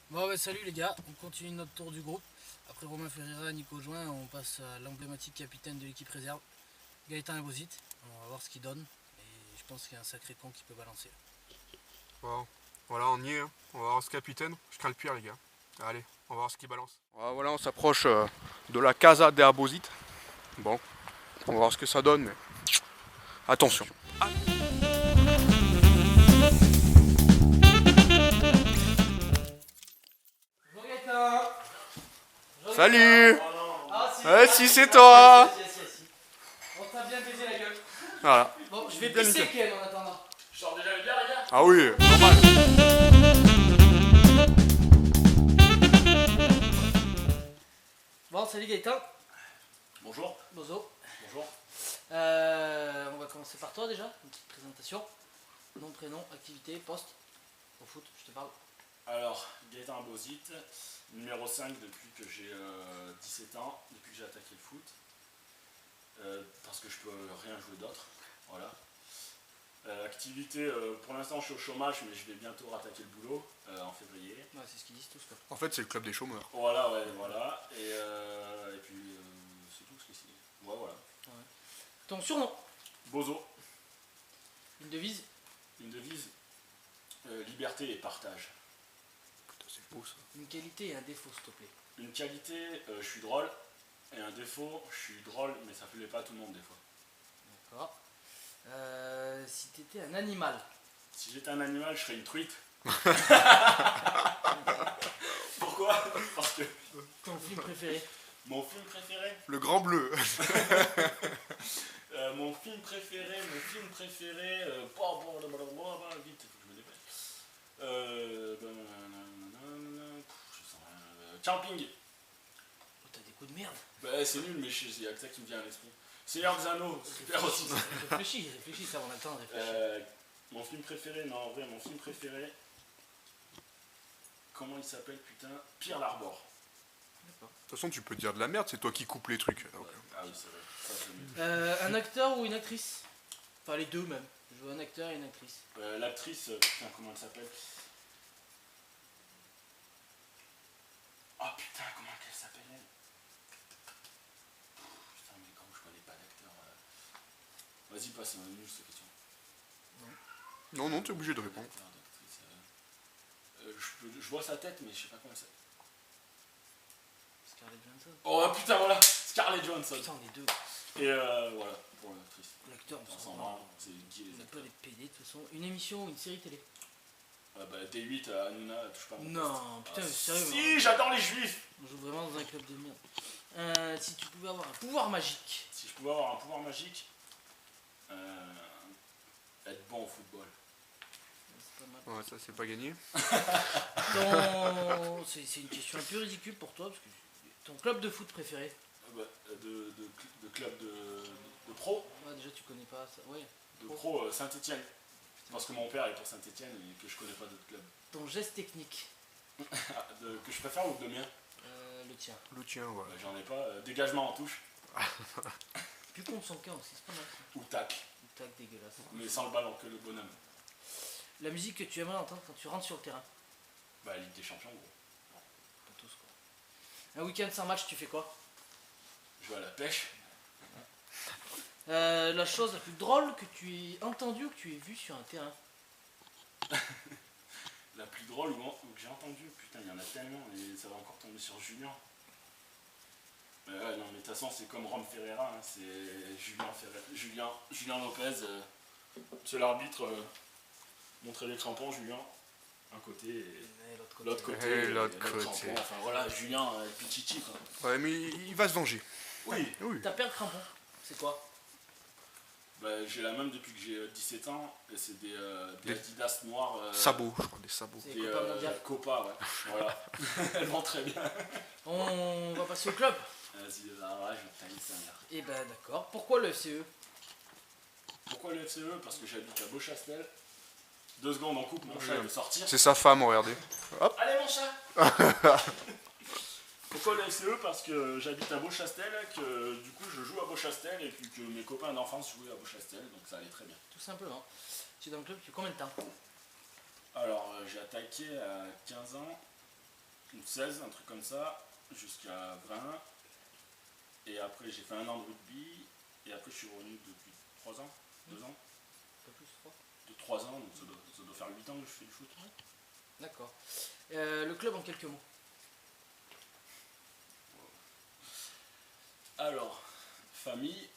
Bon ouais, salut les gars, on continue notre tour du groupe. Après Romain Ferreira, Nico Join, on passe à l'emblématique capitaine de l'équipe réserve, Gaëtan Agozit. On va voir ce qu'il donne et je pense qu'il y a un sacré con qui peut balancer. Wow. Voilà, on y est. Hein. On va voir ce capitaine. Je crains le pire, les gars. Allez, on va voir ce qu'il balance. Voilà, on s'approche de la Casa de Abosite. Bon, on va voir ce que ça donne. Mais... attention. Bonjour Gaëtan. Bonjour Salut. Gaëtan. Ah si, Eh si, c'est toi. si. On t'a bien baisé la gueule. Voilà. Bon, je vais Bien pisser nickel. Ken en attendant. Je sors déjà le bière, les gars. Ah oui, normal. Bon, salut Gaëtan. Bonjour. Bozo. Bonjour. On va commencer par toi déjà, une petite présentation. Nom, prénom, activité, poste. Au foot, je te parle. Alors, Gaëtan Abosite, numéro 5 depuis que j'ai 17 ans, depuis que j'ai attaqué le foot. Parce que je peux rien jouer d'autre. Voilà. Activité, pour l'instant je suis au chômage, mais je vais bientôt rattaquer le boulot en février. Ouais, c'est ce qu'ils disent tous quoi. En fait, c'est le club des chômeurs. Voilà, ouais, voilà. Et puis, c'est tout ce que c'est. Ouais, voilà. Ouais. Ton surnom, Bozo, une devise. une devise, liberté et partage. Putain, c'est beau ça. Une qualité et un défaut, s'il te plaît. Une qualité, je suis drôle. Et un défaut, je suis drôle, mais ça plaît pas à tout le monde des fois. D'accord. Si t'étais un animal. Si j'étais un animal, je serais une truite. Pourquoi? Parce que Ton film préféré. mon film préféré, Le Grand Bleu. mon film préféré, vite, faut que je me dépêche. Je sens rien. Camping. Oh, t'as des coups de merde. Bah, c'est nul, mais il y a que ça qui me vient à l'esprit. Seigneur des Anneaux, super aussi. Réfléchis, ça on a le temps de réfléchir. Mon film préféré, non, en vrai, mon film préféré. Comment il s'appelle, putain? Pierre l'Arbor. De toute façon, tu peux dire de la merde, c'est toi qui coupes les trucs. Donc, Ah oui, c'est vrai. Ça, c'est mieux. Un acteur ou une actrice. Enfin les deux même. Je veux un acteur et une actrice. L'actrice, putain, comment elle s'appelle? Ah putain, comment elle s'appelle elle? Putain, mais comme je connais pas d'acteur. Vas-y, passe, c'est nul cette question. non, non, t'es obligé de répondre. D'acteur, d'actrice, je vois sa tête, mais je sais pas comment elle s'appelle. Scarlett Johansson. Oh putain, voilà, Scarlett Johansson. Putain, les deux. Et voilà, pour l'actrice. L'acteur, On on s'en s'en branle, va. c'est qui On les n'est pas acteurs? des PD de toute façon. Une émission ou une série télé. Bah, D8, Hanouna, touche pas à mon Non, poste. putain, sérieux. Si, j'adore les juifs. On joue vraiment dans un club de merde. Si tu pouvais avoir un pouvoir magique. Si je pouvais avoir un pouvoir magique, être bon au football. C'est pas mal. Ouais, ça, c'est pas gagné. C'est une question un peu ridicule pour toi parce que ton club de foot préféré. De club de pro, Ouais, déjà tu connais pas ça. Ouais. de pro Saint-Etienne. Parce que mon père est pour Saint-Etienne et que je connais pas d'autres clubs. Ton geste technique. Que je préfère ou de mien? Le tien. Le tien, ouais. Bah, j'en ai pas. Dégagement en touche Tu comptes son camp aussi, c'est pas mal. ou tac, Tac, dégueulasse. mais sans le ballon, que le bonhomme. La musique que tu aimerais entendre quand tu rentres sur le terrain. Bah, Ligue des Champions, gros. Pour tous quoi. Un week-end sans match, tu fais quoi? Je vais à la pêche. La chose la plus drôle que tu aies entendue ou que tu aies vue sur un terrain. La plus drôle ou que j'ai entendue, putain, il y en a tellement et ça va encore tomber sur Julien. Ouais, non, mais de toute façon, c'est comme Rome Ferreira, hein, c'est Julien Lopez, c'est l'arbitre. Montrer les crampons, Julien, un côté et l'autre côté. Et l'autre les côté. crampons. Enfin voilà, Julien, Pichichi quoi. Ouais, mais il va se venger. Oui. Oui. Ta paire de crampons, c'est quoi? Bah, j'ai la même depuis que j'ai 17 ans et c'est des Adidas noirs. Sabots, je crois, des sabots. C'est Des Copa Mondial. Copa, ouais. Voilà. Elles vont très bien. On va passer au club. Vas-y, là, je vais te tailler sa mère. Et ben d'accord. Pourquoi le FCE? Pourquoi le FCE? Parce que j'habite à Beauchastel. 2 secondes, on coupe, mon chat il veut sortir. C'est sa femme, regardez. Allez mon chat. Pourquoi le FCE? Parce que j'habite à Beauchastel, que du coup je joue à Beauchastel et puis que mes copains d'enfance jouaient à Beauchastel, donc ça allait très bien. Tout simplement. Tu es dans le club depuis combien de temps? Alors j'ai attaqué à 15 ans ou 16, un truc comme ça, jusqu'à 20. Et après j'ai fait un an de rugby, et après je suis revenu depuis 3 ans, 2 ans, Un peu plus, 3. de 3 ans, donc ça doit faire 8 ans que je fais du foot. D'accord. Le club en quelques mots. Alors, famille,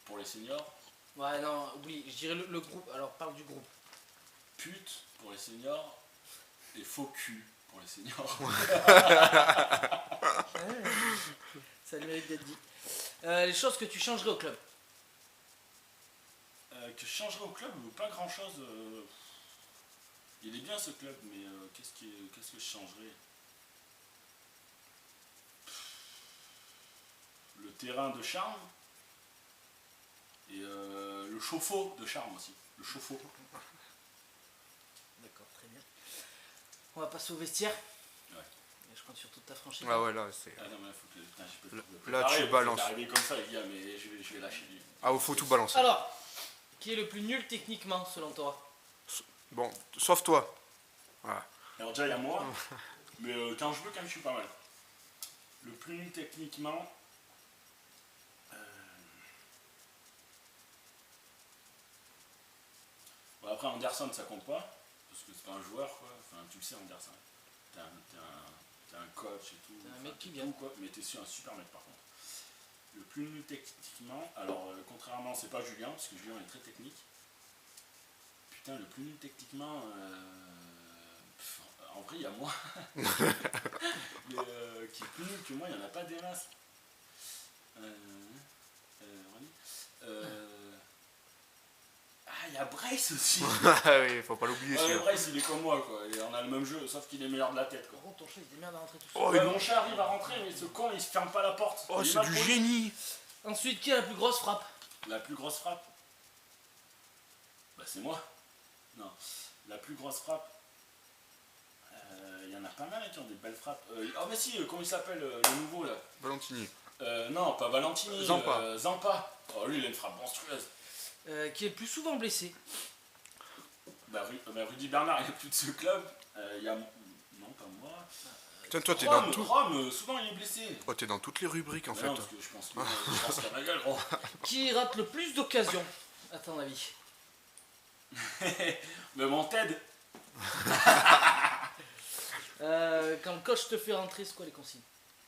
pour les seniors, Ouais, non, oublie, je dirais le groupe. Alors, parle du groupe. pute pour les seniors, et faux cul pour les seniors. Ça le mérite d'être dit. Les choses que tu changerais au club. Que je changerais au club, pas grand chose. Il est bien ce club, mais qu'est-ce que je changerais? Le terrain de charme et le chauffe-eau de charme aussi. Le chauffe-eau. D'accord, très bien. On va passer au vestiaire. Ouais. Et je compte sur toute ta franchise. Ah ouais, là, c'est... Ah non, mais faut que. Putain, j'ai pas de Là, tu balances. arrivé comme ça, les gars, mais je vais lâcher lui. Ah, il faut tout balancer. Alors, qui est le plus nul techniquement selon toi? Bon, sauf toi. Voilà. Alors, déjà, il y a moi, mais quand je veux, quand je suis pas mal. Le plus nul techniquement. Bon, après, Anderson, ça compte pas, parce que c'est pas un joueur, quoi. Enfin, tu le sais, Anderson. T'es un coach et tout. T'es un enfin, mec qui t'es vient. tout, quoi. Mais t'es un super mec, par contre. Le plus nul techniquement, alors, contrairement, c'est pas Julien, parce que Julien est très technique. Putain, le plus nul techniquement. En vrai, il y a moi. Mais qui est plus nul que moi, il n'y en a pas des masses. Ah, il y a Brace aussi. Ah oui, faut pas l'oublier, Ouais, celui-là. Brace, il est comme moi, quoi. Et on a le même jeu, sauf qu'il est meilleur de la tête, quoi. Par contre, ton chat il se démerde à rentrer tout seul. Oh, Ouais, mon chat arrive à rentrer, mais ce con, il se ferme pas la porte. oh, Il est c'est mal du poli. génie. Ensuite, qui a la plus grosse frappe? La plus grosse frappe. Bah, c'est moi. Non. La plus grosse frappe. Il y en a pas mal qui ont des belles frappes. Oh, mais si, comment il s'appelle, le nouveau, là? Valentini. Non, pas Valentini. Zampa. Zampa. Oh, lui, il a une frappe monstrueuse. Qui est le plus souvent blessé? Rudy Bernard, il est plus de ce club. Il y a. Non, pas moi. Putain, toi, t'es dans tout. Rome, souvent, il est blessé. Oh, t'es dans toutes les rubriques, en Mais fait. non, parce que je pense qu'à ma gueule, gros. Qui rate le plus d'occasions, à ton avis? Mais mon Ted. Quand le coach te fait rentrer, c'est quoi les consignes?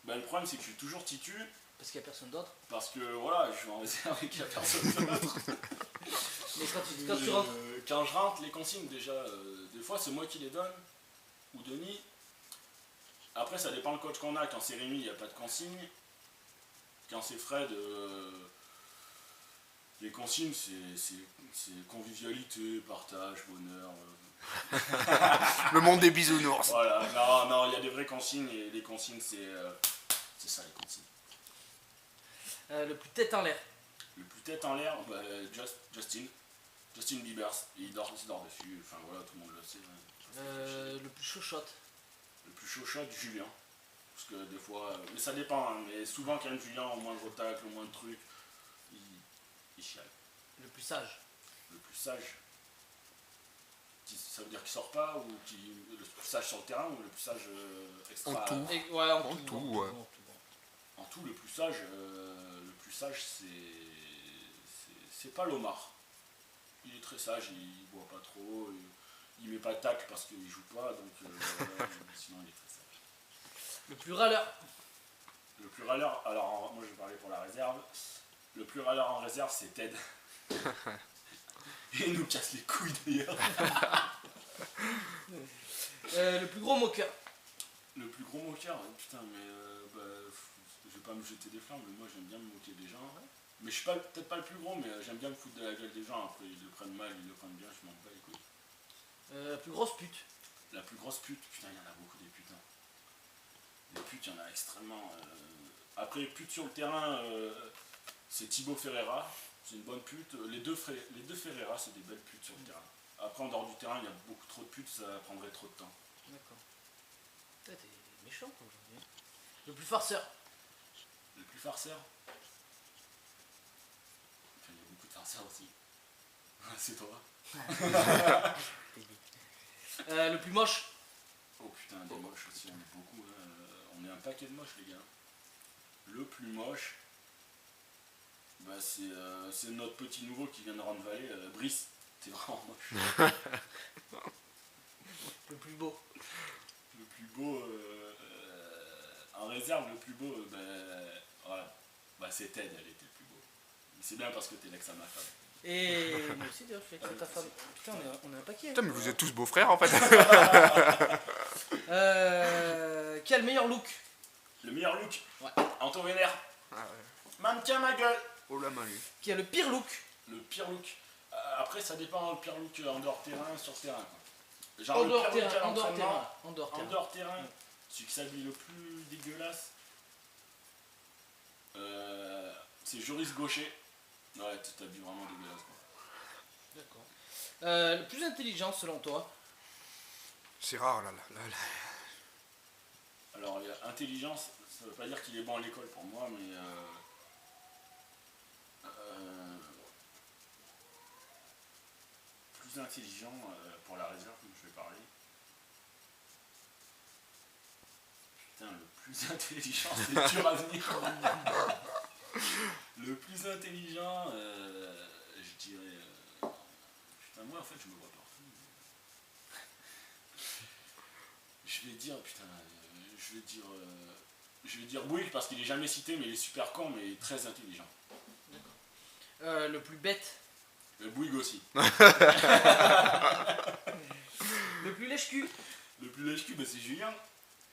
Bah, le problème, c'est que je suis toujours titu. Parce qu'il n'y a personne d'autre. Parce que voilà, je suis en réserve et qu'il n'y a personne d'autre. Mais quand tu rentres. Quand je rentre, les consignes, déjà, des fois, c'est moi qui les donne. Ou Denis. Après, ça dépend le coach qu'on a. Quand c'est Rémi, il n'y a pas de consignes. Quand c'est Fred, les consignes, c'est convivialité, partage, bonheur. Le monde des bisounours. Voilà, non, il y a des vraies consignes et les consignes, c'est ça les consignes. Le plus tête en l'air. Le plus tête en l'air, bah, Justin Bieber, il dort dessus, enfin voilà, tout le monde le sait. Le plus chochotte. Le plus chaud shot, Julien. Parce que des fois, mais ça dépend, hein, mais souvent quand même Julien, au moindre tacle, au moindre truc, il chiale. Le plus sage. Le plus sage. Ça veut dire qu'il sort pas, ou le plus sage sur le terrain, ou le plus sage extra. En tout. Ouais, En tout, ouais. En tout, le plus sage, c'est pas Lomar. Il est très sage, il boit pas trop, il met pas de tacle parce qu'il joue pas, donc sinon il est très sage. Le plus râleur. Le plus râleur, alors moi je vais parler pour la réserve. Le plus râleur en réserve, c'est Ted. Et il nous casse les couilles d'ailleurs. Le plus gros moqueur. Le plus gros moqueur, putain, mais je vais pas me jeter des flammes, mais moi j'aime bien me moquer des gens. Ouais. Mais je suis peut-être pas le plus gros, mais j'aime bien me foutre de la gueule des gens. Après ils le prennent mal, ils le prennent bien, je m'en bats les couilles. La plus grosse pute. La plus grosse pute, putain, il y en a beaucoup des putains. Des putes, il y en a extrêmement. Après, pute sur le terrain, c'est Thibaut Ferreira, c'est une bonne pute. Les deux Ferreira, c'est des belles putes sur le terrain. Après, en dehors du terrain, il y a beaucoup trop de putes, ça prendrait trop de temps. D'accord. T'es méchant aujourd'hui. Le plus farceur. Le plus farceur. Enfin, il y a beaucoup de farceurs aussi. C'est toi. Le plus moche. Oh, Oh putain, des moches aussi, on est beaucoup. On est un paquet de moches, les gars. Le plus moche, bah, c'est notre petit nouveau qui vient de Rhône Valley, Brice. T'es vraiment moche. Le plus beau. Le plus beau, en réserve, le plus beau, voilà. Bah, c'est Ted, elle était le plus beau. Mais c'est bien parce que t'es l'ex à ma femme. Et moi aussi d'ailleurs, je suis avec ta femme. Putain, on est un paquet. Putain, mais vous êtes tous beaux-frères en fait. Qui a le meilleur look? Le meilleur look, Ouais. Anto Vénère. Ah ouais. Mannequin ma gueule. Oh la main lui. Qui a le pire look? Le pire look. Après, ça dépend le pire look en dehors terrain, sur terrain. Quoi. Genre En le dehors pire look à terrain, en dehors l'entraînement, terrain. En dehors en terrain. dehors terrain, celui qui s'habille le plus dégueulasse, c'est Joris Gaucher. Ouais, tu t'habilles vraiment dégueulasse. Quoi. D'accord. Le plus intelligent selon toi? C'est rare là. Alors, il y a intelligence, ça veut pas dire qu'il est bon à l'école pour moi, mais plus intelligent pour la réserve, comme je vais parler. Putain, le plus intelligent, c'est dur à venir. Le plus intelligent, je dirais. Putain, moi en fait, je me vois partout. Je vais dire, putain, je vais dire Bouygues parce qu'il est jamais cité, mais il est super con, mais très intelligent. Le plus bête? Le Bouygues aussi. Le plus lèche-cul? Le plus lèche-cul, bah, c'est Julien.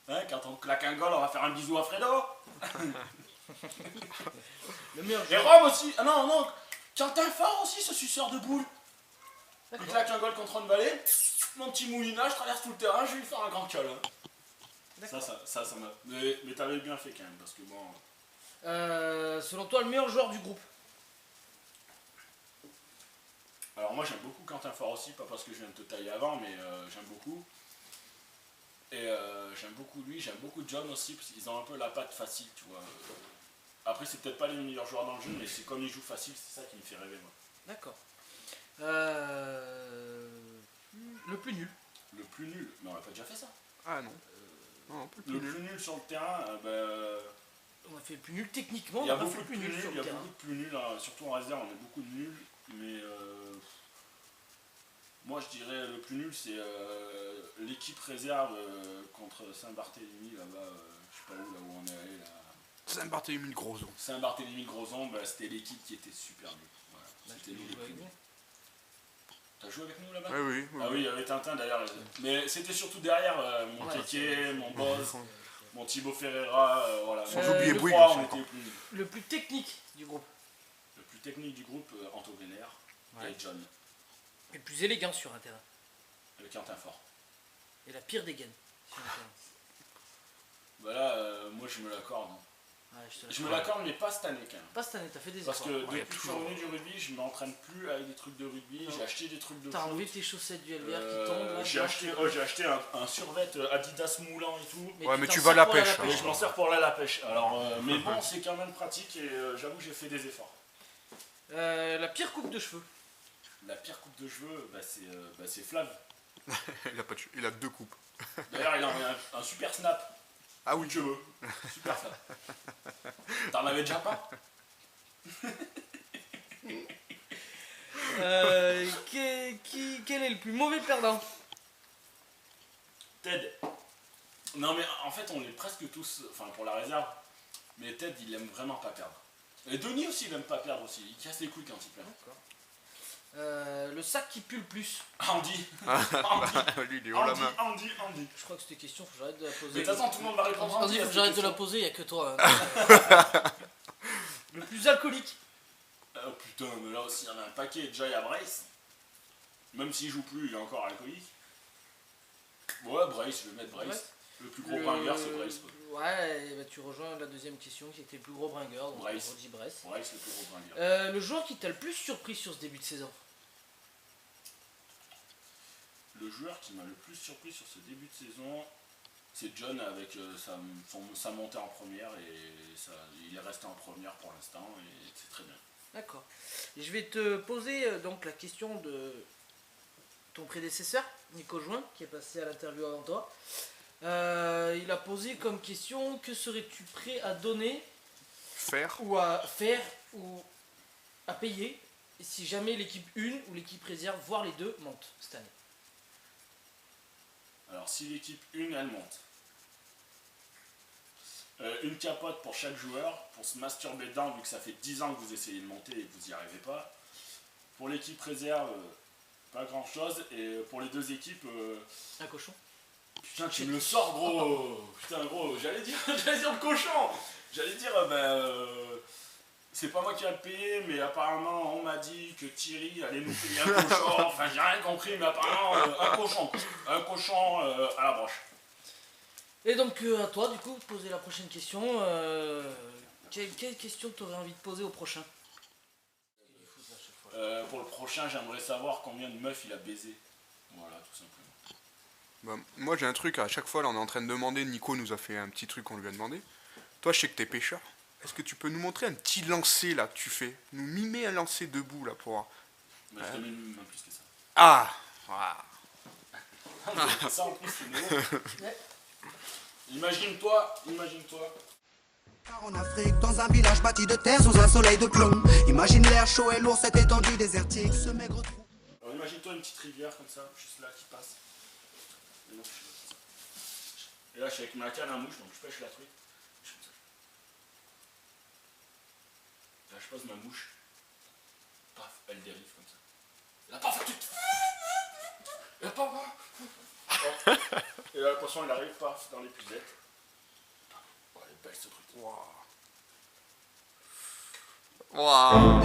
Hein, quand on claque un goal, on va faire un bisou à Fredo. Le meilleur Et joueur? Rome aussi. Ah non, non. Quentin Fort aussi, ce suceur de boule. Il claque un goal contre Rhône Valley. Mon petit moulinage, je traverse tout le terrain, je vais lui faire un grand call. Hein. Ça m'a. Mais t'avais bien fait quand même, parce que bon. Selon toi, le meilleur joueur du groupe? Alors moi j'aime beaucoup Quentin Fort aussi, pas parce que je viens de te tailler avant, mais j'aime beaucoup. Et j'aime beaucoup lui, j'aime beaucoup John aussi, parce qu'ils ont un peu la patte facile, tu vois. Après c'est peut-être pas les meilleurs joueurs dans le jeu, mais c'est comme ils jouent facile, c'est ça qui me fait rêver moi. D'accord. Le plus nul? Le plus nul, mais on l'a pas déjà fait ça. Ah non. Non, un peu Le plus nul sur le terrain, On a fait le plus nul techniquement, il y a on a pas beaucoup fait de le plus nul sur il y le a terrain. beaucoup de plus nuls, hein, surtout en réserve on a beaucoup de nuls, mais moi je dirais le plus nul c'est l'équipe réserve contre Saint-Barthélemy là-bas, je sais pas où on est allé là. Saint-Barthélemy de Grosson. Saint-Barthélemy de Grosson, c'était l'équipe qui était super nulle. Voilà, c'était nous les plus nuls. T'as joué avec nous là-bas? Oui. Ah oui, il y avait Tintin d'ailleurs. Mais c'était surtout derrière mon Kéké, mon Boss, mon Thibaut Ferreira, voilà. Sans oublier Les Bouygues trois, aussi, on encore. était plus nuls. Le plus technique du groupe? Le plus technique du groupe, Anto Vénère et John. Et le plus élégant sur un terrain? Le Quentin Fort. Et la pire dégaine sur un terrain? Bah là, moi je me l'accorde. Hein. Ouais, Je me l'accorde, mais pas cette année quand même. Pas cette année, t'as fait des Parce efforts. que Ouais, depuis que je suis revenu du rugby, je m'entraîne plus avec des trucs de rugby. Non. J'ai acheté des trucs de T'as foot. enlevé tes chaussettes du LVR qui tombent là? J'ai acheté un survêt Adidas moulant et tout. Ouais, mais t'en tu sers vas à la pour pêche, Mais je m'en sers pour aller à la pêche. Alors, mais bon, c'est quand même pratique et j'avoue que j'ai fait des efforts. La pire coupe de cheveux? La pire coupe de cheveux, c'est Flav. Il a 2 coupes. D'ailleurs, il a envoyé un super snap. Ah oui. De cheveux. Super Flav. T'en avais déjà pas? Quel est le plus mauvais perdant? Ted. Non, mais en fait, on est presque tous, enfin pour la réserve, mais Ted, il aime vraiment pas perdre. Et Denis aussi, il aime pas perdre aussi. Il casse les couilles quand il perd. Le sac qui pue le plus? Andy. Lui, il est haut la main. Andy. Je crois que cette question, faut que j'arrête de la poser. Mais de toute façon, tout le monde va répondre Andy, Andy. faut que j'arrête de la poser, il n'y a que toi. Le plus alcoolique? Oh putain, mais là aussi, il y en a un paquet. Déjà, il y a Brace. Même s'il joue plus, il est encore alcoolique. Ouais, Brace, je vais mettre Brace. Ouais. Le plus gros bringueur, c'est Brace. Quoi. Ouais, bah, tu rejoins la deuxième question qui était le plus gros bringueur. Donc Brace. on dit Brace. Brace, le plus gros bringueur. Le joueur qui t'a le plus surpris sur ce début de saison? Le joueur qui m'a le plus surpris sur ce début de saison, c'est John avec sa montée en première et il est resté en première pour l'instant et c'est très bien. D'accord. Je vais te poser donc la question de ton prédécesseur, Nico Join, qui est passé à l'interview avant toi. Il a posé comme question, que serais-tu prêt à donner Faire. ou à faire ou à payer si jamais l'équipe 1 ou l'équipe réserve, voire les deux, montent cette année? Alors si l'équipe 1 elle monte, une capote pour chaque joueur, pour se masturber dedans vu que ça fait 10 ans que vous essayez de monter et que vous n'y arrivez pas. Pour l'équipe réserve, pas grand chose, et pour les deux équipes... Un cochon. Putain, tu me le sors, gros. Putain, gros, j'allais dire le cochon. J'allais dire, c'est pas moi qui va le payer, mais apparemment, on m'a dit que Thierry allait nous payer un cochon. Enfin, j'ai rien compris, mais apparemment, un cochon. Un cochon à la broche. Et donc, à toi, du coup, de poser la prochaine question. Quelle question tu aurais envie de poser au prochain? Pour le prochain, j'aimerais savoir combien de meufs il a baisé. Voilà, tout simplement. Bah, moi j'ai un truc, à chaque fois là on est en train de demander, Nico nous a fait un petit truc qu'on lui a demandé. Toi je sais que t'es pêcheur. Est-ce que tu peux nous montrer un petit lancer là que tu fais? Nous mimer un lancer debout là pour voir. Mais je te mets même plus que ça. Ah, Ça en plus c'est nouveau. Imagine-toi. En Afrique, dans un village bâti de terre sous un soleil de plomb. Imagine l'air chaud et lourd, cette étendue désertique, ce maigre trou. Alors imagine-toi une petite rivière comme ça, juste là qui passe. Et là je suis avec ma canne à mouche, donc je pêche la truite. Je fais comme ça. Là je pose ma mouche. Paf, elle dérive comme ça. Là paf, et là paf, et là le poisson il arrive, paf, dans l'épuisette. Oh, elle est belle ce truc. Waouh.